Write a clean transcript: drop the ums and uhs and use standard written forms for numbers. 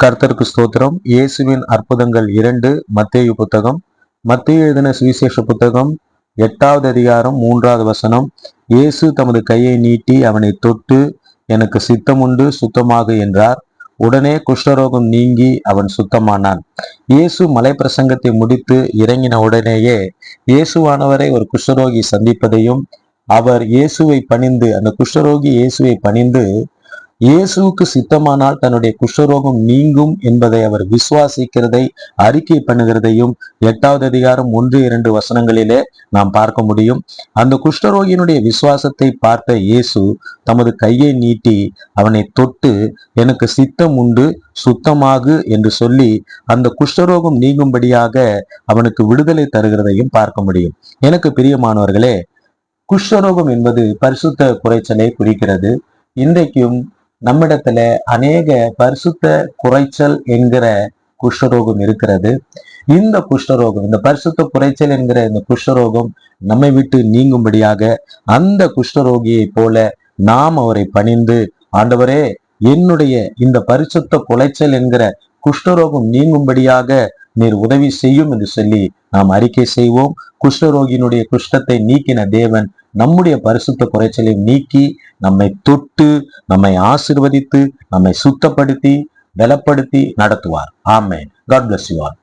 கர்த்தருக்கு ஸ்தோத்திரம். இயேசுவின் அற்புதங்கள் 2. மத்தேயு புத்தகம். மத்தேயு எழுதின சுவிசேஷ புத்தகம் 8வது அதிகாரம் 3வது வசனம். இயேசு தமது கையை நீட்டி அவனை தொட்டு, எனக்கு சித்தமுண்டு, சுத்தமாகு என்றார். உடனே குஷ்டரோகம் நீங்கி அவன் சுத்தமானான். இயேசு மலை பிரசங்கத்தை முடித்து இறங்கின உடனேயே இயேசுவானவரை ஒரு குஷ்டரோகி சந்திப்பதையும், அவர் இயேசுவை பணிந்து, அந்த குஷ்டரோகி இயேசுவை பணிந்து இயேசுவுக்கு சித்தமானால் தன்னுடைய குஷ்டரோகம் நீங்கும் என்பதை அவர் விசுவாசிக்கிறதை அறிக்கை பண்ணுகிறதையும் 8வது அதிகாரம் 1-2 வசனங்களிலே நாம் பார்க்க முடியும். அந்த குஷ்டரோகியினுடைய விசுவாசத்தை பார்த்த இயேசு தமது கையை நீட்டி அவனை தொட்டு, எனக்கு சித்தம் உண்டு, சுத்தமாகு என்று சொல்லி அந்த குஷ்டரோகம் நீங்கும்படியாக அவனுக்கு விடுதலை தருகிறதையும் பார்க்க முடியும். எனக்கு பிரியமானவர்களே, குஷ்டரோகம் என்பது பரிசுத்த குறைச்சலை குறிக்கிறது. இன்றைக்கும் நம்மிடத்துல அநேக பரிசுத்த குறைச்சல் என்கிற குஷ்டரோகம் இருக்கிறது. இந்த குஷ்டரோகம், இந்த பரிசுத்த குறைச்சல் என்கிற இந்த குஷ்டரோகம் நம்மை விட்டு நீங்கும்படியாக அந்த குஷ்டரோகியை போல நாம் அவரை பணிந்து, ஆண்டவரே, என்னுடைய இந்த பரிசுத்த குலைச்சல் என்கிற குஷ்டரோகம் நீங்கும்படியாக நீர் உதவி செய்யும் என்று சொல்லி நாம் அறிக்கை செய்வோம். குஷ்டரோகியினுடைய குஷ்டத்தை நீக்கின தேவன் நம்முடைய பரிசுத்த குறைச்சலை நீக்கி நம்மை தொட்டு, நம்மை ஆசீர்வதித்து, நம்மை சுத்தப்படுத்தி, பலப்படுத்தி நடத்துவார். ஆமென். God bless you all.